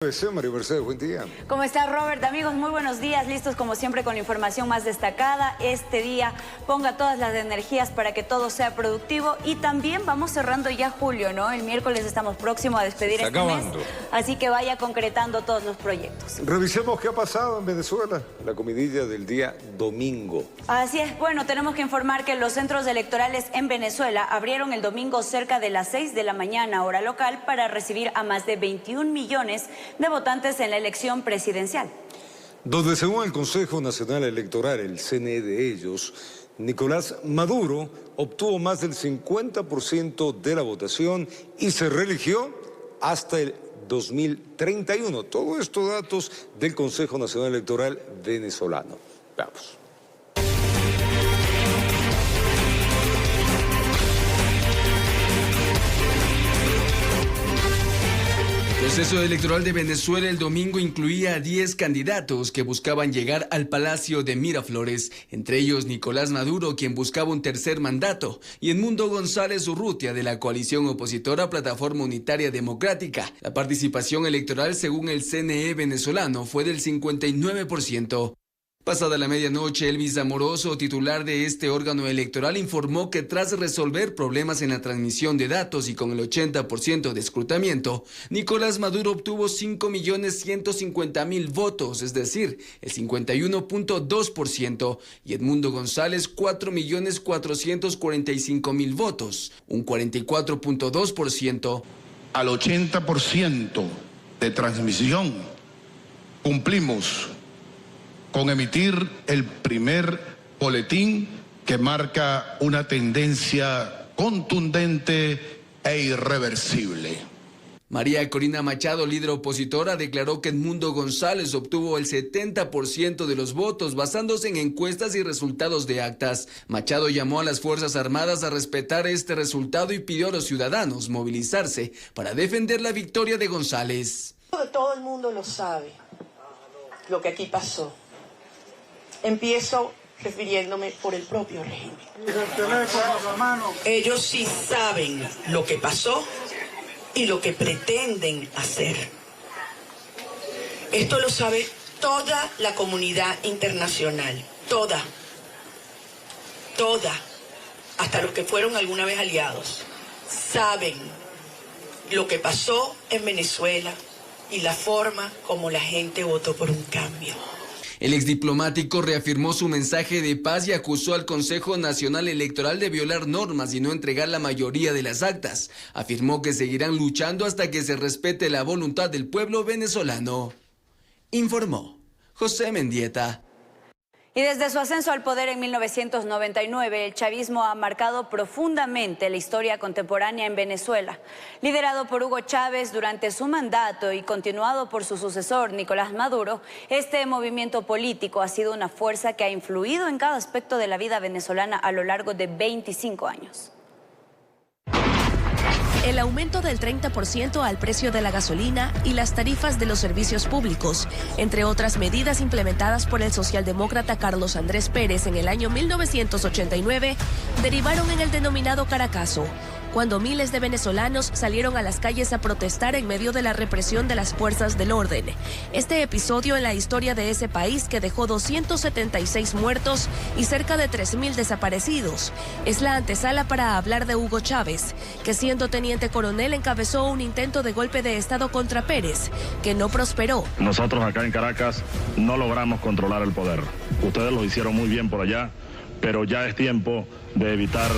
María Mercedes, buen día. ¿Cómo está, Robert? Amigos, muy buenos días. Listos como siempre con la información más destacada. Este día ponga todas las energías para que todo sea productivo. Y también vamos cerrando ya julio, ¿no? El miércoles estamos próximos a despedir este mes. Así que vaya concretando todos los proyectos. Revisemos qué ha pasado en Venezuela. La comidilla del día domingo. Así es. Bueno, tenemos que informar que los centros electorales en Venezuela abrieron el domingo cerca de las 6 de la mañana, hora local, para recibir a más de 21 millones de votantes en la elección presidencial. Donde según el Consejo Nacional Electoral, el CNE de ellos, Nicolás Maduro obtuvo más del 50% de la votación y se reeligió hasta el 2031. Todo esto datos del Consejo Nacional Electoral venezolano. Vamos. El proceso electoral de Venezuela el domingo incluía a 10 candidatos que buscaban llegar al Palacio de Miraflores, entre ellos Nicolás Maduro, quien buscaba un tercer mandato, y Edmundo González Urrutia, de la coalición opositora Plataforma Unitaria Democrática. La participación electoral, según el CNE venezolano, fue del 59%. Pasada la medianoche, Elvis Amoroso, titular de este órgano electoral, informó que tras resolver problemas en la transmisión de datos y con el 80% de escrutamiento, Nicolás Maduro obtuvo 5.150.000 votos, es decir, el 51.2%, y Edmundo González 4.445.000 votos, un 44.2%. Al 80% de transmisión cumplimos con emitir el primer boletín que marca una tendencia contundente e irreversible. María Corina Machado, líder opositora, declaró que Edmundo González obtuvo el 70% de los votos basándose en encuestas y resultados de actas. Machado llamó a las Fuerzas Armadas a respetar este resultado y pidió a los ciudadanos movilizarse para defender la victoria de González. Todo el mundo lo sabe, lo que aquí pasó. Empiezo refiriéndome por el propio régimen. Ellos sí saben lo que pasó y lo que pretenden hacer. Esto lo sabe toda la comunidad internacional, toda, hasta los que fueron alguna vez aliados, saben lo que pasó en Venezuela y la forma como la gente votó por un cambio. El exdiplomático reafirmó su mensaje de paz y acusó al Consejo Nacional Electoral de violar normas y no entregar la mayoría de las actas. Afirmó que seguirán luchando hasta que se respete la voluntad del pueblo venezolano. Informó José Mendieta. Y desde su ascenso al poder en 1999, el chavismo ha marcado profundamente la historia contemporánea en Venezuela. Liderado por Hugo Chávez durante su mandato y continuado por su sucesor, Nicolás Maduro, este movimiento político ha sido una fuerza que ha influido en cada aspecto de la vida venezolana a lo largo de 25 años. El aumento del 30% al precio de la gasolina y las tarifas de los servicios públicos, entre otras medidas implementadas por el socialdemócrata Carlos Andrés Pérez en el año 1989, derivaron en el denominado Caracazo, cuando miles de venezolanos salieron a las calles a protestar en medio de la represión de las fuerzas del orden. Este episodio en la historia de ese país, que dejó 276 muertos y cerca de 3.000 desaparecidos, es la antesala para hablar de Hugo Chávez, que siendo teniente coronel encabezó un intento de golpe de Estado contra Pérez, que no prosperó. Nosotros acá en Caracas no logramos controlar el poder. Ustedes lo hicieron muy bien por allá, pero ya es tiempo de evitar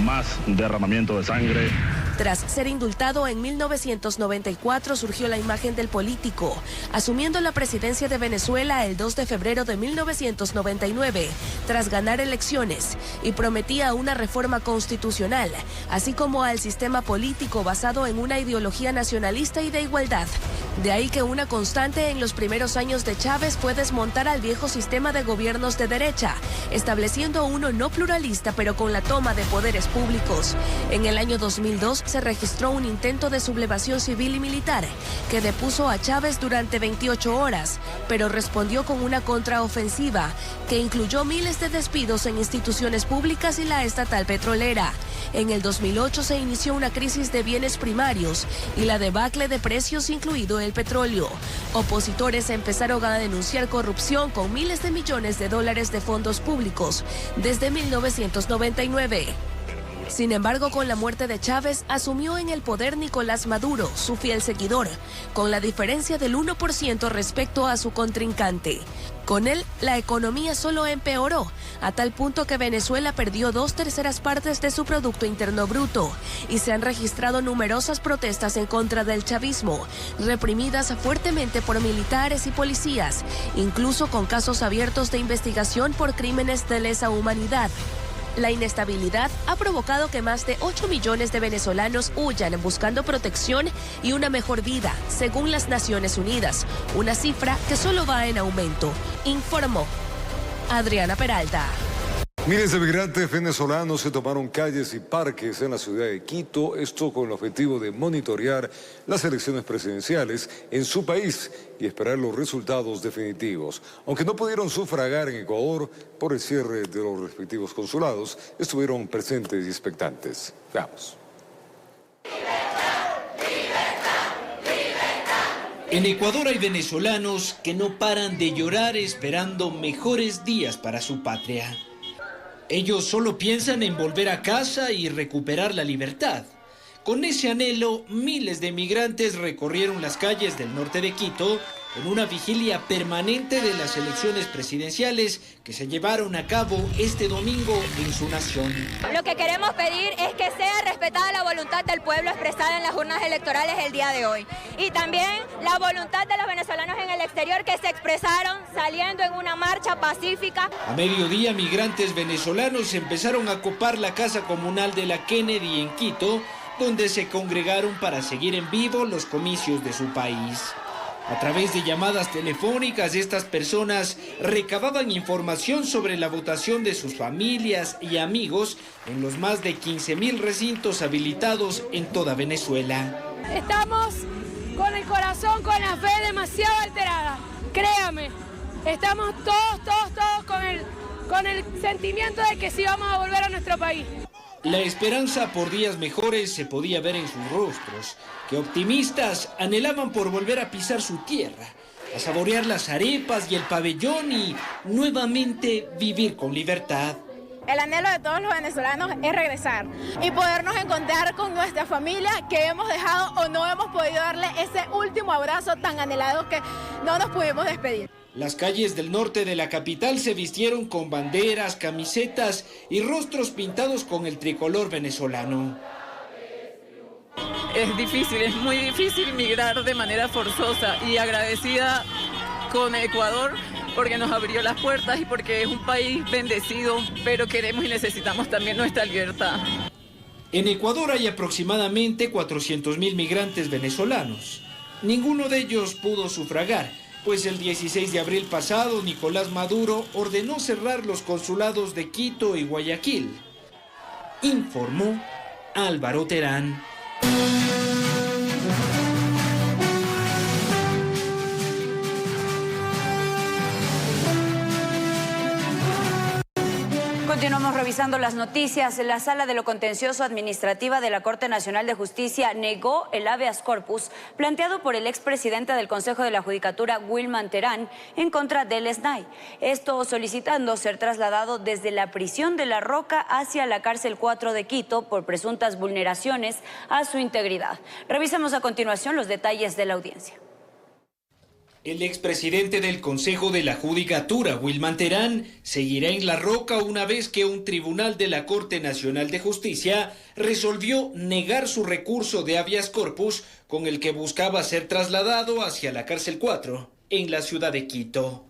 más derramamiento de sangre. Tras ser indultado en 1994 surgió la imagen del político, asumiendo la presidencia de Venezuela el 2 de febrero de 1999, tras ganar elecciones, y prometía una reforma constitucional, así como al sistema político basado en una ideología nacionalista y de igualdad. De ahí que una constante en los primeros años de Chávez fue desmontar al viejo sistema de gobiernos de derecha, estableciendo uno no pluralista pero con la toma de poderes públicos. En el año 2002 se registró un intento de sublevación civil y militar que depuso a Chávez durante 28 horas, pero respondió con una contraofensiva que incluyó miles de despidos en instituciones públicas y la estatal petrolera. En el 2008 se inició una crisis de bienes primarios y la debacle de precios, incluido el petróleo. Opositores empezaron a denunciar corrupción con miles de millones de dólares de fondos públicos desde 1999. Sin embargo, con la muerte de Chávez, asumió en el poder Nicolás Maduro, su fiel seguidor, con la diferencia del 1% respecto a su contrincante. Con él, la economía solo empeoró, a tal punto que Venezuela perdió 2/3 partes de su Producto Interno Bruto y se han registrado numerosas protestas en contra del chavismo, reprimidas fuertemente por militares y policías, incluso con casos abiertos de investigación por crímenes de lesa humanidad. La inestabilidad ha provocado que más de 8 millones de venezolanos huyan buscando protección y una mejor vida, según las Naciones Unidas, una cifra que solo va en aumento, informó Adriana Peralta. Miles de migrantes venezolanos se tomaron calles y parques en la ciudad de Quito, esto con el objetivo de monitorear las elecciones presidenciales en su país y esperar los resultados definitivos. Aunque no pudieron sufragar en Ecuador por el cierre de los respectivos consulados, estuvieron presentes y expectantes. Veamos. En Ecuador hay venezolanos que no paran de llorar esperando mejores días para su patria. Ellos solo piensan en volver a casa y recuperar la libertad. Con ese anhelo, miles de migrantes recorrieron las calles del norte de Quito en una vigilia permanente de las elecciones presidenciales que se llevaron a cabo este domingo en su nación. Lo que queremos pedir es que sea respetada la voluntad del pueblo expresada en las urnas electorales el día de hoy. Y también la voluntad de los venezolanos en el exterior que se expresaron saliendo en una marcha pacífica. A mediodía, migrantes venezolanos empezaron a copar la casa comunal de la Kennedy en Quito, donde se congregaron para seguir en vivo los comicios de su país. A través de llamadas telefónicas, estas personas recababan información sobre la votación de sus familias y amigos en los más de 15.000 recintos habilitados en toda Venezuela. Estamos con el corazón, con la fe demasiado alterada. Créame, estamos todos con el sentimiento de que sí vamos a volver a nuestro país. La esperanza por días mejores se podía ver en sus rostros, que optimistas anhelaban por volver a pisar su tierra, a saborear las arepas y el pabellón y nuevamente vivir con libertad. El anhelo de todos los venezolanos es regresar y podernos encontrar con nuestra familia que hemos dejado o no hemos podido darle ese último abrazo tan anhelado que no nos pudimos despedir. Las calles del norte de la capital se vistieron con banderas, camisetas y rostros pintados con el tricolor venezolano. Es difícil, es muy difícil migrar de manera forzosa y agradecida con Ecuador porque nos abrió las puertas y porque es un país bendecido, pero queremos y necesitamos también nuestra libertad. En Ecuador hay aproximadamente 400.000 migrantes venezolanos. Ninguno de ellos pudo sufragar, pues el 16 de abril pasado Nicolás Maduro ordenó cerrar los consulados de Quito y Guayaquil. Informó Álvaro Terán. Continuamos revisando las noticias. La Sala de lo Contencioso Administrativa de la Corte Nacional de Justicia negó el habeas corpus planteado por el expresidente del Consejo de la Judicatura, Wilman Terán, en contra del SNAI. Esto solicitando ser trasladado desde la prisión de La Roca hacia la cárcel 4 de Quito por presuntas vulneraciones a su integridad. Revisemos a continuación los detalles de la audiencia. El expresidente del Consejo de la Judicatura, Wilman Terán, seguirá en La Roca una vez que un tribunal de la Corte Nacional de Justicia resolvió negar su recurso de habeas corpus con el que buscaba ser trasladado hacia la cárcel 4, en la ciudad de Quito.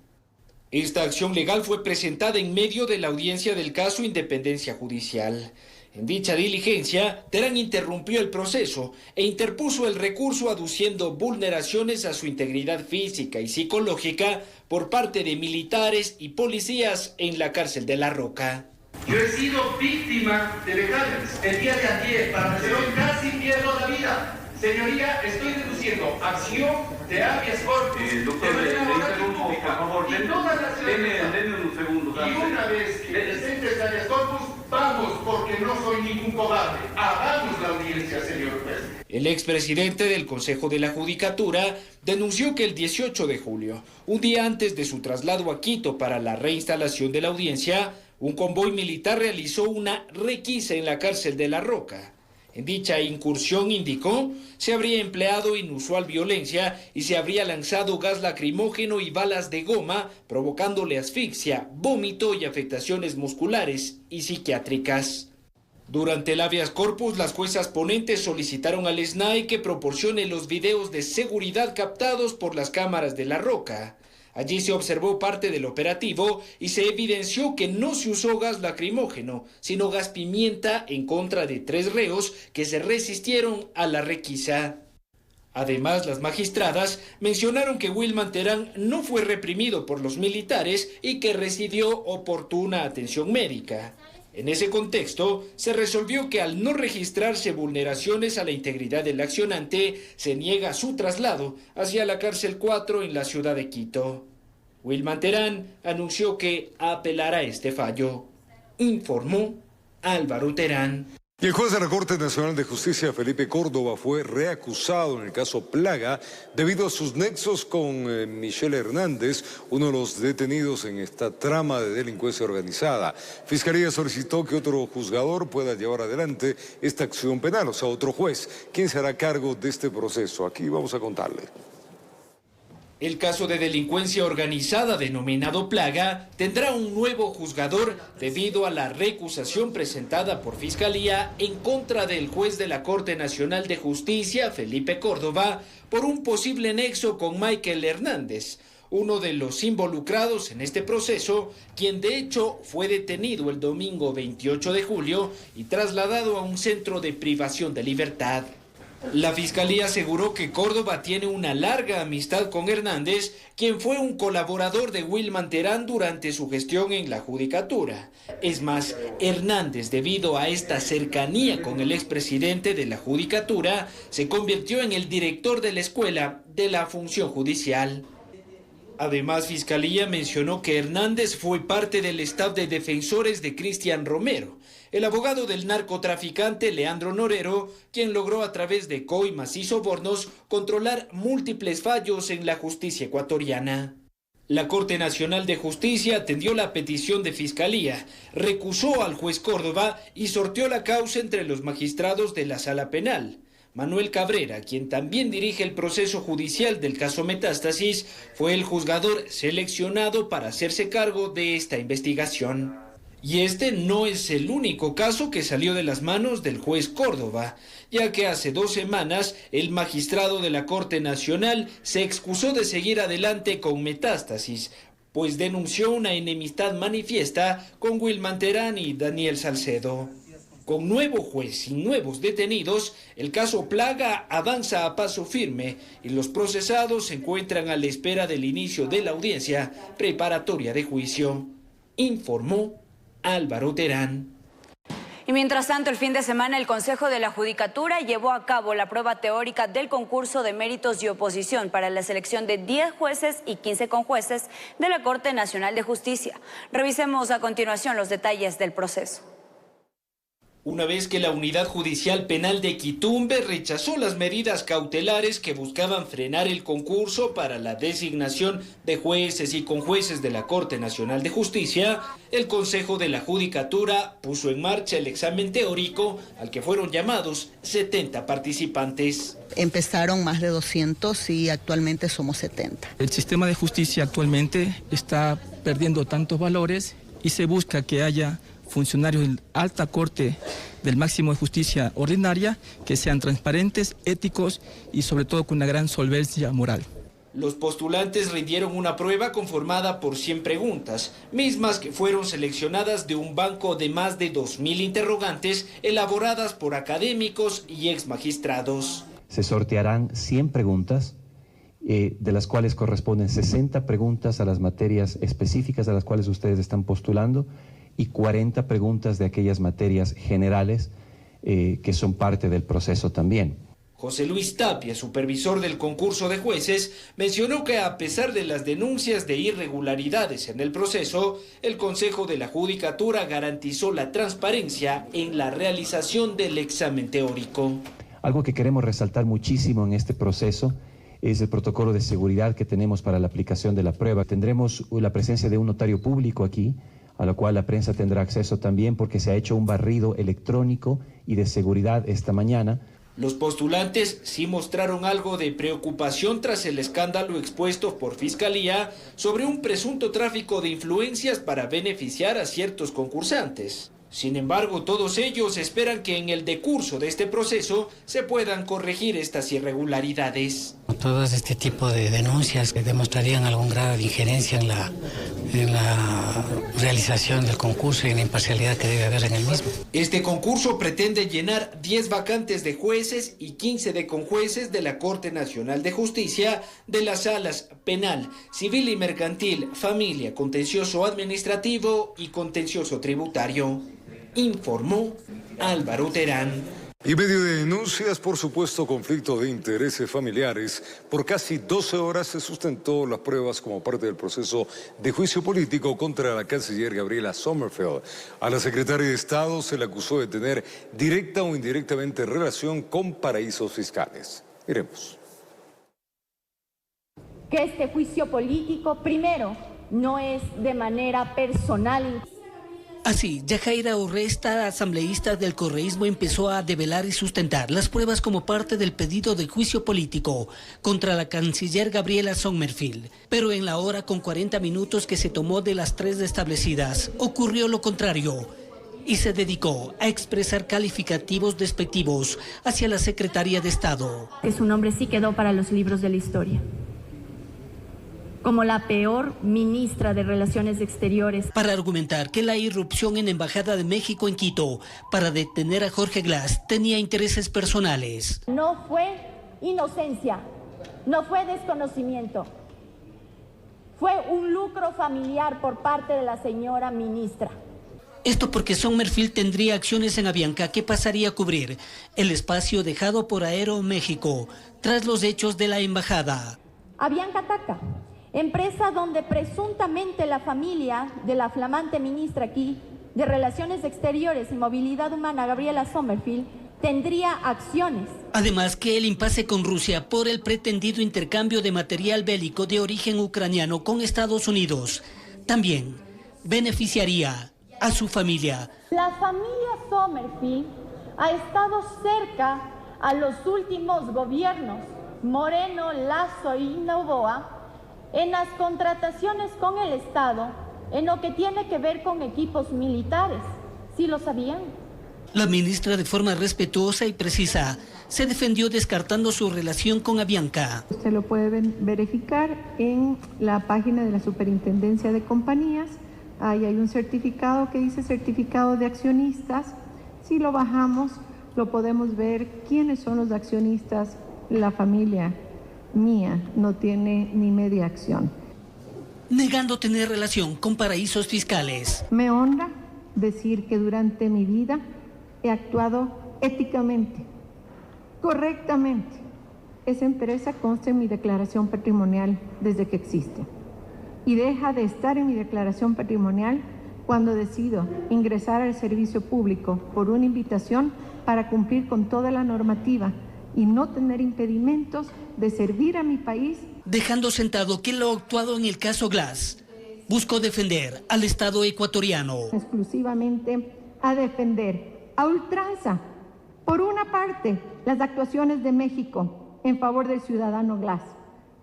Esta acción legal fue presentada en medio de la audiencia del caso Independencia Judicial. En dicha diligencia, Terán interrumpió el proceso e interpuso el recurso aduciendo vulneraciones a su integridad física y psicológica por parte de militares y policías en la cárcel de La Roca. Yo he sido víctima de vejámenes. El día de ayer, para hoy casi pierdo la vida. Señoría, estoy deduciendo acción de habeas corpus. Doctor, le interrumpo, por favor. Denme un segundo. Y una vez que presentes habeas corpus, Vamos, porque no soy ningún cobarde. Hagamos la audiencia, señor juez. El expresidente del Consejo de la Judicatura denunció que el 18 de julio, un día antes de su traslado a Quito para la reinstalación de la audiencia, un convoy militar realizó una requisa en la cárcel de La Roca. En dicha incursión, indicó, se habría empleado inusual violencia y se habría lanzado gas lacrimógeno y balas de goma, provocándole asfixia, vómito y afectaciones musculares y psiquiátricas. Durante el habeas corpus, las juezas ponentes solicitaron al SNAI que proporcione los videos de seguridad captados por las cámaras de La Roca. Allí se observó parte del operativo y se evidenció que no se usó gas lacrimógeno, sino gas pimienta en contra de 3 reos que se resistieron a la requisa. Además, las magistradas mencionaron que Wilman Terán no fue reprimido por los militares y que recibió oportuna atención médica. En ese contexto, se resolvió que al no registrarse vulneraciones a la integridad del accionante, se niega su traslado hacia la cárcel 4 en la ciudad de Quito. Wilman Terán anunció que apelará este fallo. Informó Álvaro Terán. Y el juez de la Corte Nacional de Justicia, Felipe Córdoba, fue reacusado en el caso Plaga debido a sus nexos con Michelle Hernández, uno de los detenidos en esta trama de delincuencia organizada. Fiscalía solicitó que otro juzgador pueda llevar adelante esta acción penal, o sea, otro juez. ¿Quién se hará cargo de este proceso? Aquí vamos a contarle. El caso de delincuencia organizada denominado Plaga tendrá un nuevo juzgador debido a la recusación presentada por Fiscalía en contra del juez de la Corte Nacional de Justicia, Felipe Córdoba, por un posible nexo con Michael Hernández, uno de los involucrados en este proceso, quien de hecho fue detenido el domingo 28 de julio y trasladado a un centro de privación de libertad. La Fiscalía aseguró que Córdoba tiene una larga amistad con Hernández, quien fue un colaborador de Wilman Terán durante su gestión en la Judicatura. Es más, Hernández, debido a esta cercanía con el expresidente de la Judicatura, se convirtió en el director de la Escuela de la Función Judicial. Además, Fiscalía mencionó que Hernández fue parte del staff de defensores de Cristian Romero, el abogado del narcotraficante Leandro Norero, quien logró a través de coimas y sobornos controlar múltiples fallos en la justicia ecuatoriana. La Corte Nacional de Justicia atendió la petición de Fiscalía, recusó al juez Córdoba y sorteó la causa entre los magistrados de la Sala Penal. Manuel Cabrera, quien también dirige el proceso judicial del caso Metástasis, fue el juzgador seleccionado para hacerse cargo de esta investigación. Y este no es el único caso que salió de las manos del juez Córdoba, ya que hace 2 semanas el magistrado de la Corte Nacional se excusó de seguir adelante con Metástasis, pues denunció una enemistad manifiesta con Wilman Terán y Daniel Salcedo. Con nuevo juez y nuevos detenidos, el caso Plaga avanza a paso firme y los procesados se encuentran a la espera del inicio de la audiencia preparatoria de juicio. Informó Álvaro Terán. Y mientras tanto, el fin de semana el Consejo de la Judicatura llevó a cabo la prueba teórica del concurso de méritos y oposición para la selección de 10 jueces y 15 conjueces de la Corte Nacional de Justicia. Revisemos a continuación los detalles del proceso. Una vez que la Unidad Judicial Penal de Quitumbe rechazó las medidas cautelares que buscaban frenar el concurso para la designación de jueces y conjueces de la Corte Nacional de Justicia, el Consejo de la Judicatura puso en marcha el examen teórico al que fueron llamados 70 participantes. Empezaron más de 200 y actualmente somos 70. El sistema de justicia actualmente está perdiendo tantos valores y se busca que haya funcionarios de alta corte del máximo de justicia ordinaria que sean transparentes, éticos y sobre todo con una gran solvencia moral. Los postulantes rindieron una prueba conformada por 100 preguntas, mismas que fueron seleccionadas de un banco de más de 2.000 interrogantes elaboradas por académicos y exmagistrados. Se sortearán 100 preguntas, de las cuales corresponden 60 preguntas a las materias específicas a las cuales ustedes están postulando y 40 preguntas de aquellas materias generales que son parte del proceso también. José Luis Tapia, supervisor del concurso de jueces, mencionó que a pesar de las denuncias de irregularidades en el proceso, el Consejo de la Judicatura garantizó la transparencia en la realización del examen teórico. Algo que queremos resaltar muchísimo en este proceso es el protocolo de seguridad que tenemos para la aplicación de la prueba. Tendremos la presencia de un notario público aquí, a lo cual la prensa tendrá acceso también porque se ha hecho un barrido electrónico y de seguridad esta mañana. Los postulantes sí mostraron algo de preocupación tras el escándalo expuesto por Fiscalía sobre un presunto tráfico de influencias para beneficiar a ciertos concursantes. Sin embargo, todos ellos esperan que en el decurso de este proceso se puedan corregir estas irregularidades. Todo este tipo de denuncias que demostrarían algún grado de injerencia en la realización del concurso y en la imparcialidad que debe haber en el mismo. Este concurso pretende llenar 10 vacantes de jueces y 15 de conjueces de la Corte Nacional de Justicia de las salas penal, civil y mercantil, familia, contencioso administrativo y contencioso tributario. Informó Álvaro Terán. Y medio de denuncias por supuesto conflicto de intereses familiares, por casi 12 horas se sustentó las pruebas como parte del proceso de juicio político contra la canciller Gabriela Sommerfeld. A la secretaria de Estado se le acusó de tener directa o indirectamente relación con paraísos fiscales. Miremos. Que este juicio político, primero, no es de manera personal. Así, Yajaira Urresta, asambleísta del correísmo, empezó a develar y sustentar las pruebas como parte del pedido de juicio político contra la canciller Gabriela Sommerfeld. Pero en la hora con 40 minutos que se tomó de las 3 establecidas, ocurrió lo contrario y se dedicó a expresar calificativos despectivos hacia la secretaria de Estado. Su nombre sí quedó para los libros de la historia como la peor ministra de Relaciones Exteriores. Para argumentar que la irrupción en la Embajada de México en Quito para detener a Jorge Glass tenía intereses personales. No fue inocencia, no fue desconocimiento, fue un lucro familiar por parte de la señora ministra. Esto porque Sommerfeld tendría acciones en Avianca que pasaría a cubrir el espacio dejado por Aeroméxico tras los hechos de la embajada. Avianca Taca, empresa donde presuntamente la familia de la flamante ministra aquí de Relaciones Exteriores y Movilidad Humana, Gabriela Sommerfeld, tendría acciones. Además que el impasse con Rusia por el pretendido intercambio de material bélico de origen ucraniano con Estados Unidos también beneficiaría a su familia. La familia Sommerfeld ha estado cerca a los últimos gobiernos, Moreno, Lazo y Novoa, en las contrataciones con el Estado, en lo que tiene que ver con equipos militares. ¿Sí lo sabían? La ministra, de forma respetuosa y precisa, se defendió descartando su relación con Avianca. Usted lo puede verificar en la página de la Superintendencia de Compañías. Ahí hay un certificado que dice certificado de accionistas. Si lo bajamos, lo podemos ver quiénes son los accionistas. La familia mía no tiene ni media acción. Negando tener relación con paraísos fiscales. Me honra decir que durante mi vida he actuado éticamente, correctamente. Esa empresa consta en mi declaración patrimonial desde que existe y deja de estar en mi declaración patrimonial cuando decido ingresar al servicio público por una invitación para cumplir con toda la normativa y no tener impedimentos de servir a mi país. Dejando sentado que lo actuado en el caso Glass buscó defender al Estado ecuatoriano. Exclusivamente a defender a ultranza, por una parte, las actuaciones de México en favor del ciudadano Glass,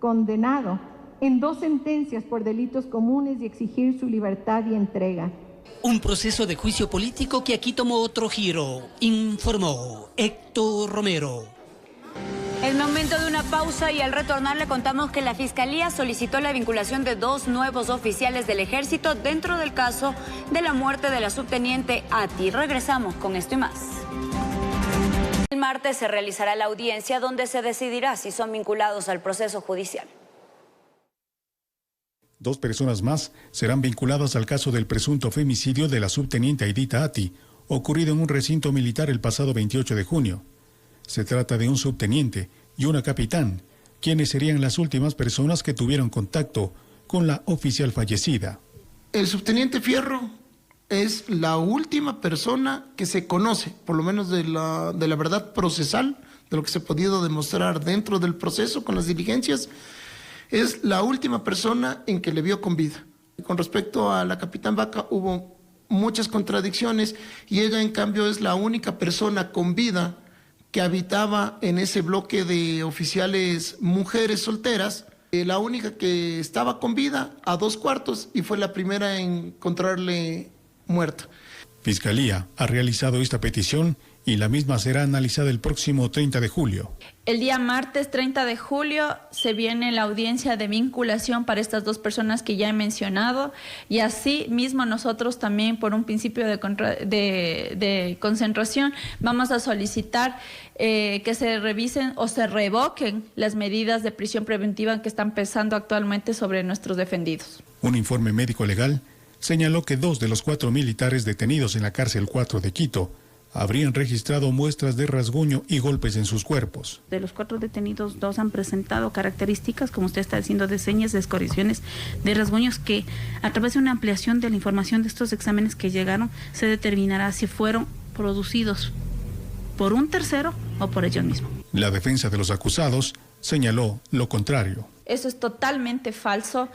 condenado en 2 sentencias por delitos comunes y exigir su libertad y entrega. Un proceso de juicio político que aquí tomó otro giro, informó Héctor Romero. Es momento de una pausa y al retornar le contamos que la Fiscalía solicitó la vinculación de 2 nuevos oficiales del Ejército dentro del caso de la muerte de la subteniente Ati. Regresamos con esto y más. El martes se realizará la audiencia donde se decidirá si son vinculados al proceso judicial. 2 personas más serán vinculadas al caso del presunto femicidio de la subteniente Aidita Ati, ocurrido en un recinto militar el pasado 28 de junio. Se trata de un subteniente y una capitán, quienes serían las últimas personas que tuvieron contacto con la oficial fallecida. El subteniente Fierro es la última persona que se conoce, por lo menos de la verdad procesal, de lo que se ha podido demostrar dentro del proceso con las diligencias, es la última persona en que le vio con vida. Con respecto a la capitán Vaca hubo muchas contradicciones y ella en cambio es la única persona con vida que habitaba en ese bloque de oficiales mujeres solteras, la única que estaba con vida a 2 cuartos y fue la primera en encontrarle muerta. Fiscalía ha realizado esta petición y la misma será analizada el próximo 30 de julio. El día martes 30 de julio se viene la audiencia de vinculación para estas 2 personas que ya he mencionado y así mismo nosotros también por un principio de concentración vamos a solicitar que se revisen o se revoquen las medidas de prisión preventiva que están pesando actualmente sobre nuestros defendidos. Un informe médico legal señaló que 2 de los 4 militares detenidos en la cárcel 4 de Quito habrían registrado muestras de rasguño y golpes en sus cuerpos. De los 4 detenidos, 2 han presentado características, como usted está diciendo, de señas, de escoriaciones, de rasguños que a través de una ampliación de la información de estos exámenes que llegaron, se determinará si fueron producidos por un tercero o por ellos mismos. La defensa de los acusados señaló lo contrario. Eso es totalmente falso.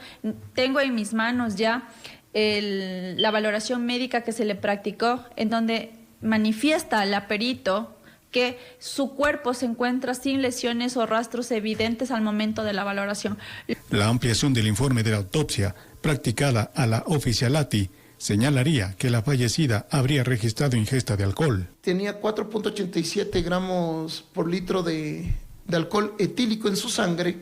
Tengo en mis manos ya la valoración médica que se le practicó, en donde manifiesta la perito que su cuerpo se encuentra sin lesiones o rastros evidentes al momento de la valoración. La ampliación del informe de la autopsia practicada a la oficialati señalaría que la fallecida habría registrado ingesta de alcohol. Tenía 4.87 gramos por litro de alcohol etílico en su sangre,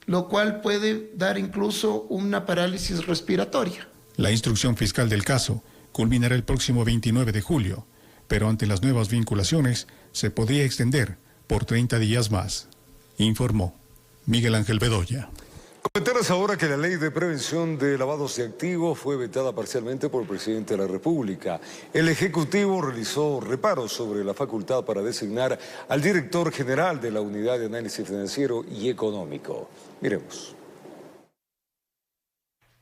lo cual puede dar incluso una parálisis respiratoria. La instrucción fiscal del caso culminará el próximo 29 de julio. Pero ante las nuevas vinculaciones se podría extender por 30 días más, informó Miguel Ángel Bedoya. Comentarles ahora que la ley de prevención de lavados de activos fue vetada parcialmente por el presidente de la República. El Ejecutivo realizó reparos sobre la facultad para designar al director general de la Unidad de Análisis Financiero y Económico. Miremos.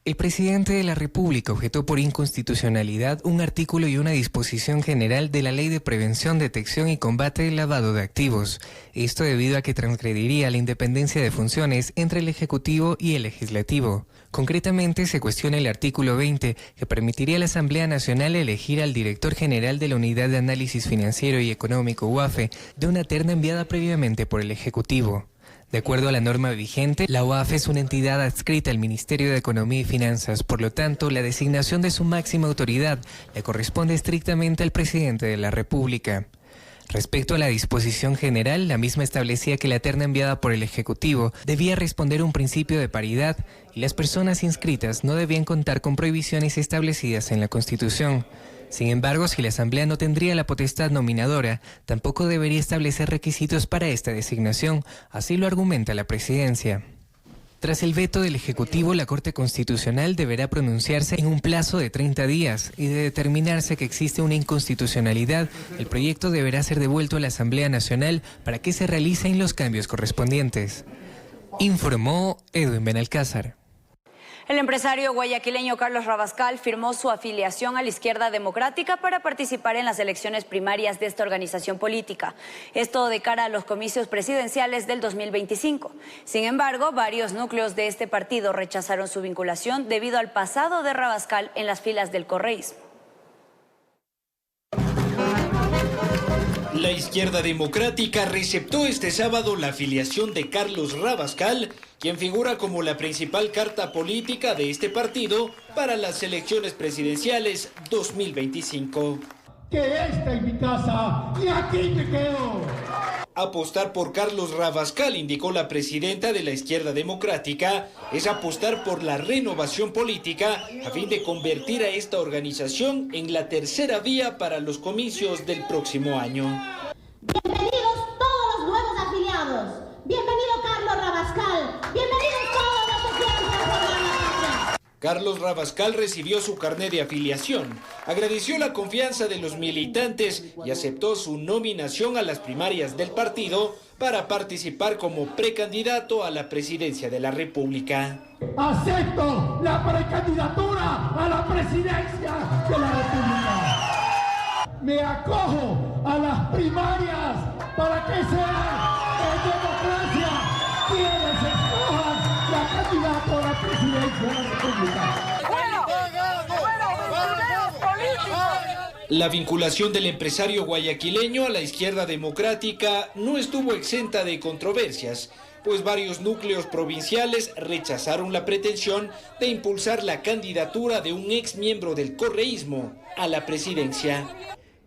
El presidente de la República objetó por inconstitucionalidad un artículo y una disposición general de la Ley de Prevención, Detección y Combate del Lavado de Activos. Esto debido a que transgrediría la independencia de funciones entre el Ejecutivo y el Legislativo. Concretamente, se cuestiona el artículo 20, que permitiría a la Asamblea Nacional elegir al director general de la Unidad de Análisis Financiero y Económico, UAFE, de una terna enviada previamente por el Ejecutivo. De acuerdo a la norma vigente, la UAFE es una entidad adscrita al Ministerio de Economía y Finanzas, por lo tanto, la designación de su máxima autoridad le corresponde estrictamente al presidente de la República. Respecto a la disposición general, la misma establecía que la terna enviada por el Ejecutivo debía responder a un principio de paridad y las personas inscritas no debían contar con prohibiciones establecidas en la Constitución. Sin embargo, si la Asamblea no tendría la potestad nominadora, tampoco debería establecer requisitos para esta designación, así lo argumenta la Presidencia. Tras el veto del Ejecutivo, la Corte Constitucional deberá pronunciarse en un plazo de 30 días y de determinarse que existe una inconstitucionalidad, el proyecto deberá ser devuelto a la Asamblea Nacional para que se realicen los cambios correspondientes. Informó Edwin Benalcázar. El empresario guayaquileño Carlos Rabascal firmó su afiliación a la Izquierda Democrática para participar en las elecciones primarias de esta organización política. Esto de cara a los comicios presidenciales del 2025. Sin embargo, varios núcleos de este partido rechazaron su vinculación debido al pasado de Rabascal en las filas del correísmo. La Izquierda Democrática receptó este sábado la afiliación de Carlos Rabascal, quien figura como la principal carta política de este partido para las elecciones presidenciales 2025. Que esta es mi casa y aquí me quedo. Apostar por Carlos Rabascal, indicó la presidenta de la Izquierda Democrática, es apostar por la renovación política a fin de convertir a esta organización en la tercera vía para los comicios del próximo año. Bienvenidos todos los nuevos afiliados. Bienvenido Carlos Rabascal. Bienvenidos todos los que quieran transformar la patria. Carlos Rabascal recibió su carnet de afiliación, agradeció la confianza de los militantes y aceptó su nominación a las primarias del partido para participar como precandidato a la presidencia de la República. Acepto la precandidatura a la presidencia de la República. Me acojo a las primarias para que sean en democracia quienes escojan la candidata a la presidencia de la República. La vinculación del empresario guayaquileño a la izquierda democrática no estuvo exenta de controversias, pues varios núcleos provinciales rechazaron la pretensión de impulsar la candidatura de un ex miembro del correísmo a la presidencia.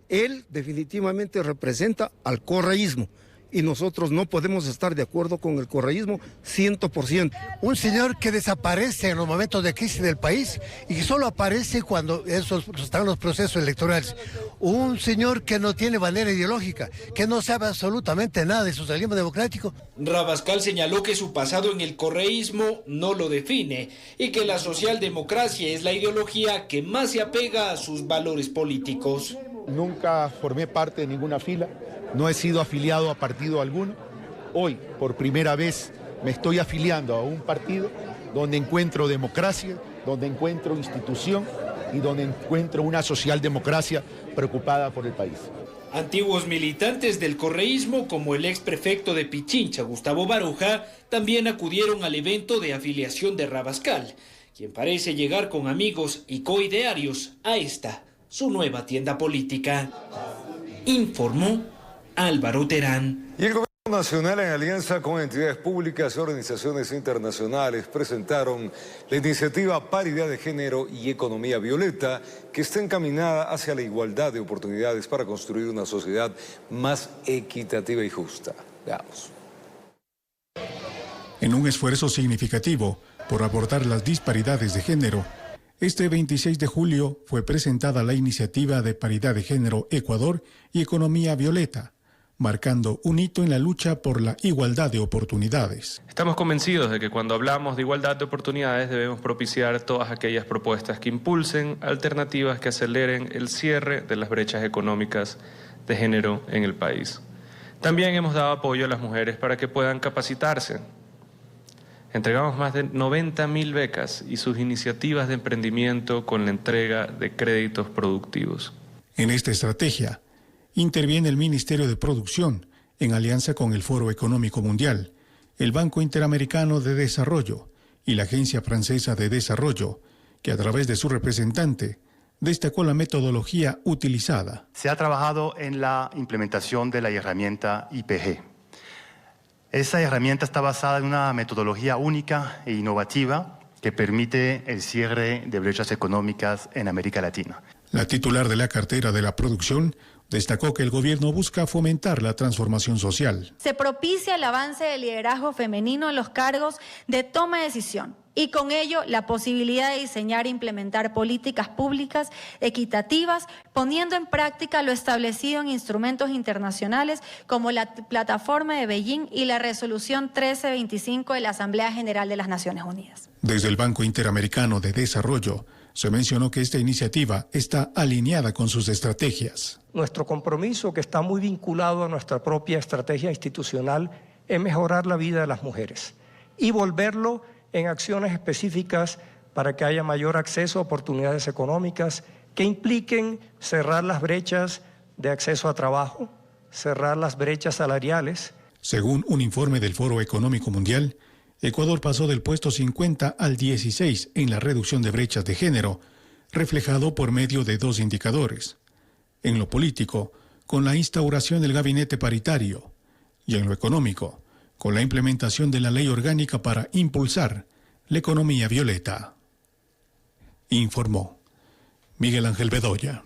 Él definitivamente representa al correísmo y nosotros no podemos estar de acuerdo con el correísmo 100%. Un señor que desaparece en los momentos de crisis del país y que solo aparece cuando están los procesos electorales. Un señor que no tiene bandera ideológica, que no sabe absolutamente nada de socialismo democrático. Rabascal señaló que su pasado en el correísmo no lo define y que la socialdemocracia es la ideología que más se apega a sus valores políticos. Nunca formé parte de ninguna fila, no he sido afiliado a partido alguno. Hoy, por primera vez, me estoy afiliando a un partido donde encuentro democracia, donde encuentro institución y donde encuentro una socialdemocracia preocupada por el país. Antiguos militantes del correísmo, como el ex prefecto de Pichincha, Gustavo Baruja, también acudieron al evento de afiliación de Rabascal, quien parece llegar con amigos y coidearios a esta, su nueva tienda política. Informó Álvaro Terán. Y el Gobierno Nacional, en alianza con entidades públicas y organizaciones internacionales, presentaron la iniciativa Paridad de Género y Economía Violeta, que está encaminada hacia la igualdad de oportunidades para construir una sociedad más equitativa y justa. Veamos. En un esfuerzo significativo por abordar las disparidades de género, este 26 de julio fue presentada la iniciativa de Paridad de Género Ecuador y Economía Violeta, marcando un hito en la lucha por la igualdad de oportunidades. Estamos convencidos de que cuando hablamos de igualdad de oportunidades debemos propiciar todas aquellas propuestas que impulsen alternativas que aceleren el cierre de las brechas económicas de género en el país. También hemos dado apoyo a las mujeres para que puedan capacitarse. Entregamos más de 90.000 becas y sus iniciativas de emprendimiento con la entrega de créditos productivos. En esta estrategia interviene el Ministerio de Producción en alianza con el Foro Económico Mundial, el Banco Interamericano de Desarrollo y la Agencia Francesa de Desarrollo, que a través de su representante destacó la metodología utilizada. Se ha trabajado en la implementación de la herramienta IPG. Esa herramienta está basada en una metodología única e innovativa que permite el cierre de brechas económicas en América Latina. La titular de la cartera de la producción destacó que el gobierno busca fomentar la transformación social. Se propicia el avance del liderazgo femenino en los cargos de toma de decisión y con ello la posibilidad de diseñar e implementar políticas públicas equitativas, poniendo en práctica lo establecido en instrumentos internacionales como la Plataforma de Beijing y la Resolución 1325 de la Asamblea General de las Naciones Unidas. Desde el Banco Interamericano de Desarrollo se mencionó que esta iniciativa está alineada con sus estrategias. Nuestro compromiso, que está muy vinculado a nuestra propia estrategia institucional, es mejorar la vida de las mujeres y volverlo en acciones específicas para que haya mayor acceso a oportunidades económicas que impliquen cerrar las brechas de acceso a trabajo, cerrar las brechas salariales. Según un informe del Foro Económico Mundial, Ecuador pasó del puesto 50 al 16 en la reducción de brechas de género, reflejado por medio de dos indicadores. En lo político, con la instauración del gabinete paritario, y en lo económico, con la implementación de la ley orgánica para impulsar la economía violeta. Informó Miguel Ángel Bedoya.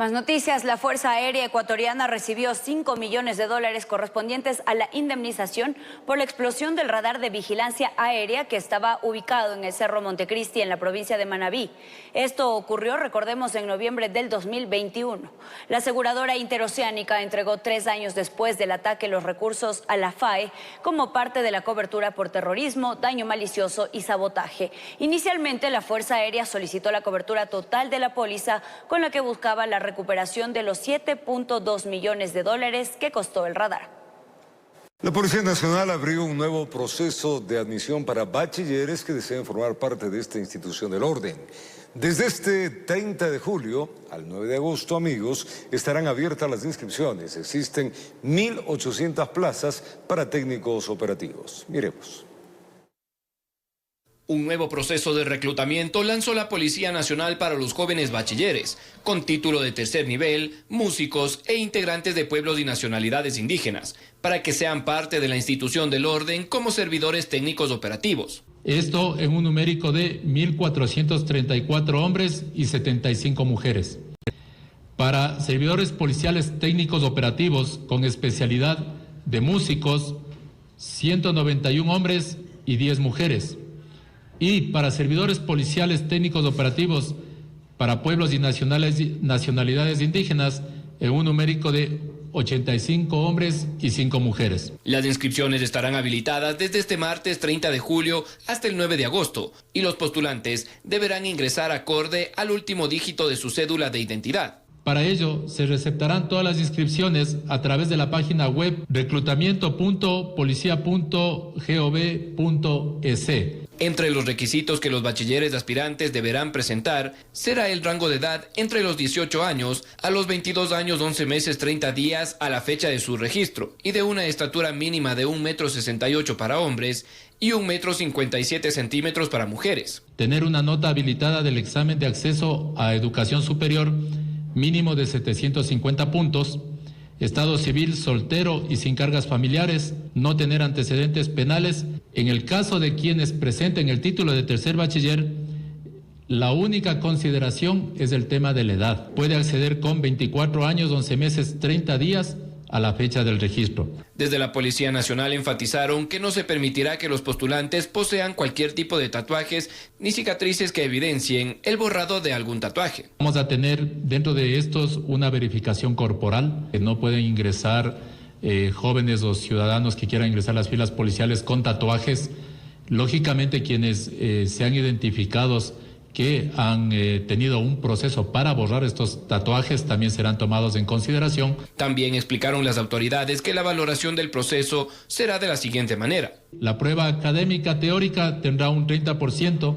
Más noticias, la Fuerza Aérea Ecuatoriana recibió $5 millones correspondientes a la indemnización por la explosión del radar de vigilancia aérea que estaba ubicado en el Cerro Montecristi, en la provincia de Manabí. Esto ocurrió, recordemos, en noviembre del 2021. La aseguradora interoceánica entregó 3 años después del ataque los recursos a la FAE como parte de la cobertura por terrorismo, daño malicioso y sabotaje. Inicialmente, la Fuerza Aérea solicitó la cobertura total de la póliza, con la que buscaba la recuperación de los $7.2 millones que costó el radar. La Policía Nacional abrió un nuevo proceso de admisión para bachilleres que deseen formar parte de esta institución del orden. Desde este 30 de julio al 9 de agosto, amigos, estarán abiertas las inscripciones. Existen 1.800 plazas para técnicos operativos. Miremos. Un nuevo proceso de reclutamiento lanzó la Policía Nacional para los jóvenes bachilleres, con título de tercer nivel, músicos e integrantes de pueblos y nacionalidades indígenas, para que sean parte de la institución del orden como servidores técnicos operativos. Esto en un numérico de 1.434 hombres y 75 mujeres. Para servidores policiales técnicos operativos con especialidad de músicos, 191 hombres y 10 mujeres. Y para servidores policiales técnicos operativos para pueblos y nacionalidades indígenas, en un numérico de 85 hombres y 5 mujeres. Las inscripciones estarán habilitadas desde este martes 30 de julio hasta el 9 de agosto y los postulantes deberán ingresar acorde al último dígito de su cédula de identidad. Para ello, se receptarán todas las inscripciones a través de la página web reclutamiento.policia.gov.es. Entre los requisitos que los bachilleres aspirantes deberán presentar será el rango de edad entre los 18 años a los 22 años 11 meses 30 días a la fecha de su registro y de una estatura mínima de 1,68 m para hombres y 1,57 m para mujeres. Tener una nota habilitada del examen de acceso a educación superior mínimo de 750 puntos, estado civil soltero y sin cargas familiares, no tener antecedentes penales. En el caso de quienes presenten el título de tercer bachiller, la única consideración es el tema de la edad. Puede acceder con 24 años, 11 meses, 30 días a la fecha del registro. Desde la Policía Nacional enfatizaron que no se permitirá que los postulantes posean cualquier tipo de tatuajes ni cicatrices que evidencien el borrado de algún tatuaje. Vamos a tener dentro de estos una verificación corporal. No pueden ingresar jóvenes o ciudadanos que quieran ingresar a las filas policiales con tatuajes. Lógicamente, quienes sean identificados que han tenido un proceso para borrar estos tatuajes también serán tomados en consideración. También explicaron las autoridades que la valoración del proceso será de la siguiente manera. La prueba académica teórica tendrá un 30%,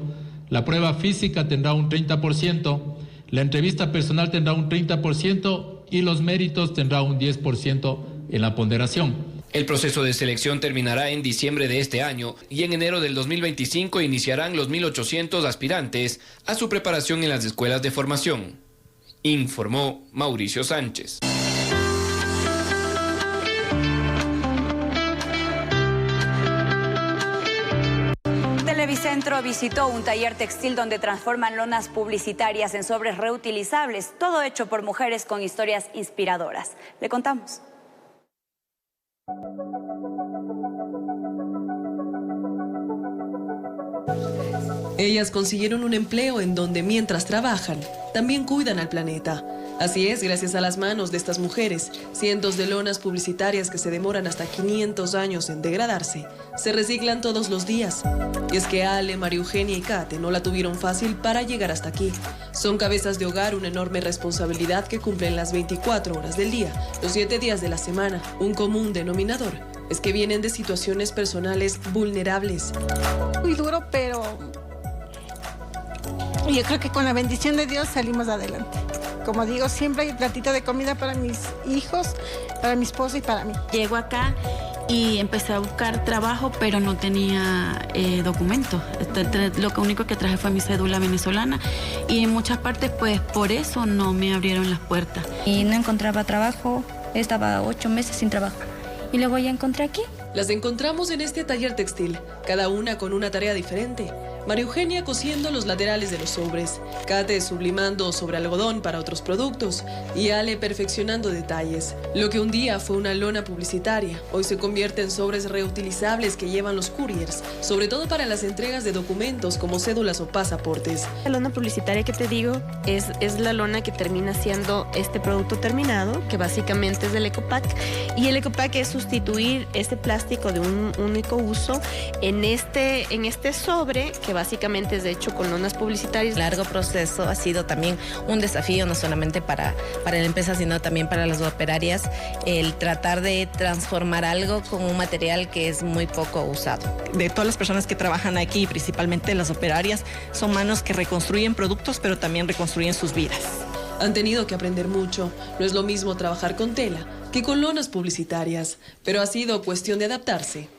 la prueba física tendrá un 30%, la entrevista personal tendrá un 30% y los méritos tendrá un 10% en la ponderación. El proceso de selección terminará en diciembre de este año y en enero del 2025 iniciarán los 1.800 aspirantes a su preparación en las escuelas de formación, informó Mauricio Sánchez. Televicentro visitó un taller textil donde transforman lonas publicitarias en sobres reutilizables, todo hecho por mujeres con historias inspiradoras. Le contamos. Ellas consiguieron un empleo en donde mientras trabajan, también cuidan al planeta. Así es, gracias a las manos de estas mujeres, cientos de lonas publicitarias que se demoran hasta 500 años en degradarse, se reciclan todos los días. Y es que Ale, María Eugenia y Kate no la tuvieron fácil para llegar hasta aquí. Son cabezas de hogar, una enorme responsabilidad que cumplen las 24 horas del día, los 7 días de la semana. Un común denominador es que vienen de situaciones personales vulnerables. Muy duro, pero yo creo que con la bendición de Dios salimos adelante. Como digo, siempre hay un platito de comida para mis hijos, para mi esposo y para mí. Llego acá y empecé a buscar trabajo, pero no tenía documento. Lo único que traje fue mi cédula venezolana y en muchas partes, pues, por eso no me abrieron las puertas. Y no encontraba trabajo, estaba 8 meses sin trabajo. Y luego ya encontré aquí. Las encontramos en este taller textil, cada una con una tarea diferente. María Eugenia cosiendo los laterales de los sobres, Kate sublimando sobre algodón para otros productos y Ale perfeccionando detalles. Lo que un día fue una lona publicitaria, hoy se convierte en sobres reutilizables que llevan los couriers, sobre todo para las entregas de documentos como cédulas o pasaportes. La lona publicitaria que te digo es la lona que termina siendo este producto terminado, que básicamente es del ecopack, y el ecopack es sustituir este plástico de un único uso en este sobre, que básicamente es hecho con lonas publicitarias. El largo proceso ha sido también un desafío, no solamente para la empresa, sino también para las operarias, el tratar de transformar algo con un material que es muy poco usado. De todas las personas que trabajan aquí, principalmente las operarias, son manos que reconstruyen productos, pero también reconstruyen sus vidas. Han tenido que aprender mucho. No es lo mismo trabajar con tela que con lonas publicitarias, pero ha sido cuestión de adaptarse.